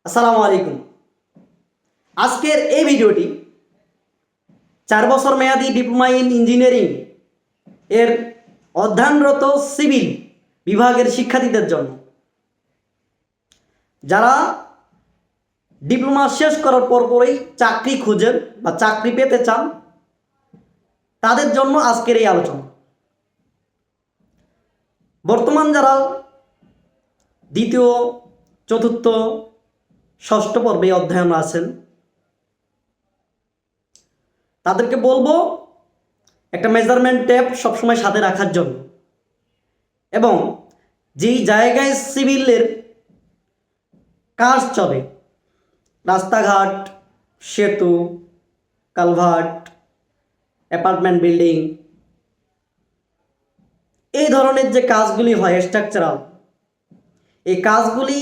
আসসালামু আলাইকুম। আজকের এই ভিডিওটি 4 বছর মেয়াদী ডিপ্লোমা ইন ইঞ্জিনিয়ারিং এর অধ্যয়নরত সিভিল বিভাগের শিক্ষার্থীদের জন্য, যারা ডিপ্লোমা শেষ করার পরপরই চাকরি খুঁজেন বা চাকরি পেতে চান, তাদের জন্য আজকের এই আলোচনা। বর্তমান যারা দ্বিতীয়, চতুর্থ, ষষ্ঠ পর্বে অধ্যয়ন আছেন, তাদেরকে বলবো একটা মেজারমেন্ট টেপ সবসময় সাথে রাখার জন্য, এবং যেই জায়গায় সিভিলের কাজ চলে, রাস্তাঘাট, সেতু, কালভার্ট, অ্যাপার্টমেন্ট বিল্ডিং, এই ধরনের যে কাজগুলি হয় স্ট্রাকচারাল, এই কাজগুলি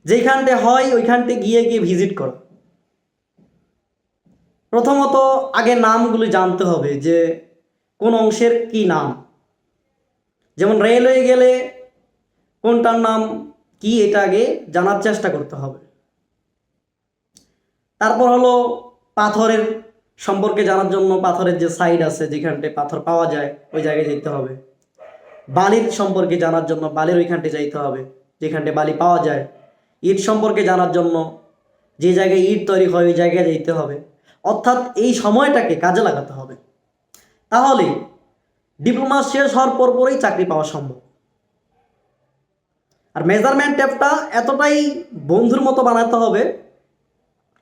যেখানটে হয় ওইখানটে গিয়ে ভিজিট করো। প্রথমত আগে নামগুলি জানতে হবে যে কোন অংশের কি নাম। যেমন রেলওয়ে গেলে কোনটার নাম কি, এটা আগে জানার চেষ্টা করতে হবে। তারপর হলো পাথরের সম্পর্কে জানার জন্য পাথরের যে সাইড আছে, যেখানটে পাথর পাওয়া যায় ওই জায়গায় যেতে হবে। বালির সম্পর্কে জানার জন্য বালির ওইখানটে যাইতে হবে যেখানটে বালি পাওয়া যায়। ইট সম্পর্কে জানার জন্য যে জায়গায় ইট তৈরি হয় ওই জায়গায় যেতে হবে। অর্থাৎ এই সময়টাকে কাজে লাগাতে হবে, তাহলে ডিপ্লোমা শেষ হওয়ার পরপরই চাকরি পাওয়া সম্ভব। আর মেজারমেন্ট টেপটা এতটাই বন্ধুর মতো বানাতে হবে,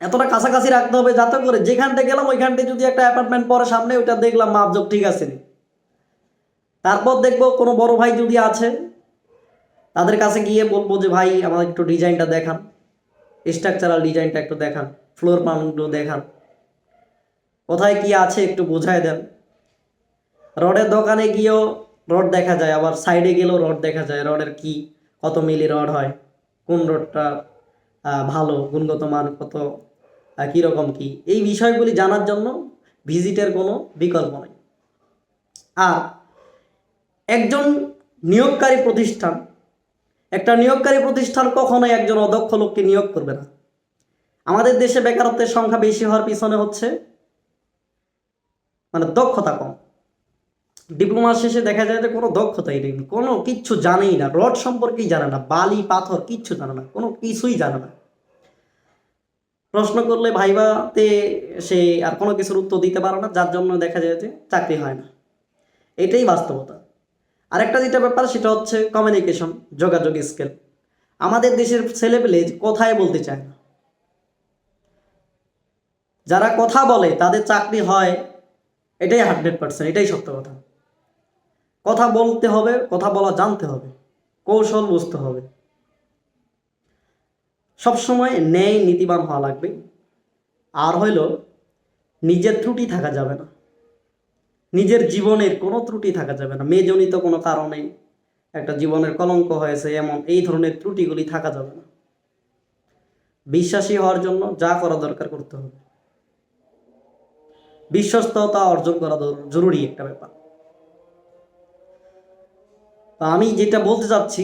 এতটা কাছাকাছি রাখতে হবে, যাতে করে যেখানটে গেলাম ওইখানটে যদি একটা অ্যাপার্টমেন্ট পরে সামনে, ওইটা দেখলাম মাপজোক ঠিক আছে। তারপর দেখবো কোনো বড় ভাই যদি আছে, তাদের কাছে গিয়ে বলবো যে ভাই আমার একটু ডিজাইনটা দেখান, স্ট্রাকচারাল ডিজাইনটা একটু দেখান, ফ্লোর প্ল্যানগুলো দেখান, কোথায় কি আছে একটু বোঝায় দেন। রডের দোকানে গিয়েও রড দেখা যায়, আবার সাইডে গেলেও রড দেখা যায়, রডের কি কত মিলি রড হয়, কোন রডটা ভালো, গুণগত মান কত, কীরকম কি, এই বিষয়গুলি জানার জন্য ভিজিটের কোনো বিকল্প নেই। আর একজন নিয়োগকারী প্রতিষ্ঠান, একটা নিয়োগকারী প্রতিষ্ঠান কখনোই একজন অদক্ষ লোককে নিয়োগ করবে না। আমাদের দেশে বেকারত্বের সংখ্যা বেশি হওয়ার পিছনে হচ্ছে দক্ষতা কম। ডিপ্লোমা শেষে দেখা যায় যে কোনো দক্ষতাই নেই, কোনো কিচ্ছু জানেই না, রড সম্পর্কেই জানে না, বালি পাথর কিচ্ছু জানে না, কোনো কিছুই জানে না। প্রশ্ন করলে ভাইভাতে সে আর কোনো কিছুর উত্তর দিতে পারে না, যার জন্য দেখা যায় যে চাকরি হয় না। এটাই বাস্তবতা। আরেকটা যেটা ব্যাপার, সেটা হচ্ছে কমিউনিকেশন, যোগাযোগ স্কিল। আমাদের দেশের ছেলেপেলে কথাই বলতে চায় না। যারা কথা বলে তাদের চাকরি হয়, এটাই 100%, এটাই সত্য কথা। কথা বলতে হবে, কথা বলা জানতে হবে, কৌশল বুঝতে হবে, সবসময় ন্যায় নীতিবান হওয়া লাগবে। আর হইল নিজের ত্রুটি থাকা যাবে না, নিজের জীবনের কোনো ত্রুটি থাকা যাবে না। মেয়েজনিত কোনো কারণে একটা জীবনের কলঙ্ক হয়েছে, এমন এই ধরনের ত্রুটিগুলি থাকা যাবে না। বিশ্বাসী হওয়ার জন্য যা করা দরকার করতে হবে, বিশ্বস্ততা অর্জন করা জরুরি একটা ব্যাপার। তো আমি যেটা বলতে চাচ্ছি,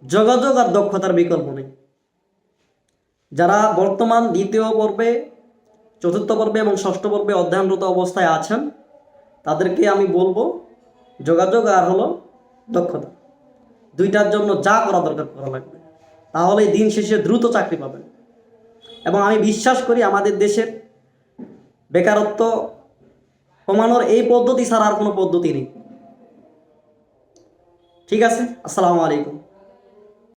যোগাযোগ আর দক্ষতার বিকল্প নেই। যারা বর্তমান দ্বিতীয় পর্বে, চতুর্থ পর্বে এবং ষষ্ঠ পর্বে অধ্যয়নরত অবস্থায় আছেন, তাদেরকে আমি বলবো যোগাযোগ আর হলো দক্ষতা, দুইটার জন্য যা করা দরকার করা লাগবে, তাহলে দিন শেষে দ্রুত চাকরি পাবেন। এবং আমি বিশ্বাস করি আমাদের দেশের বেকারত্ব কমানোর এই পদ্ধতি ছাড়া আর কোনো পদ্ধতি নেই। ঠিক আছে, আসসালামু আলাইকুম।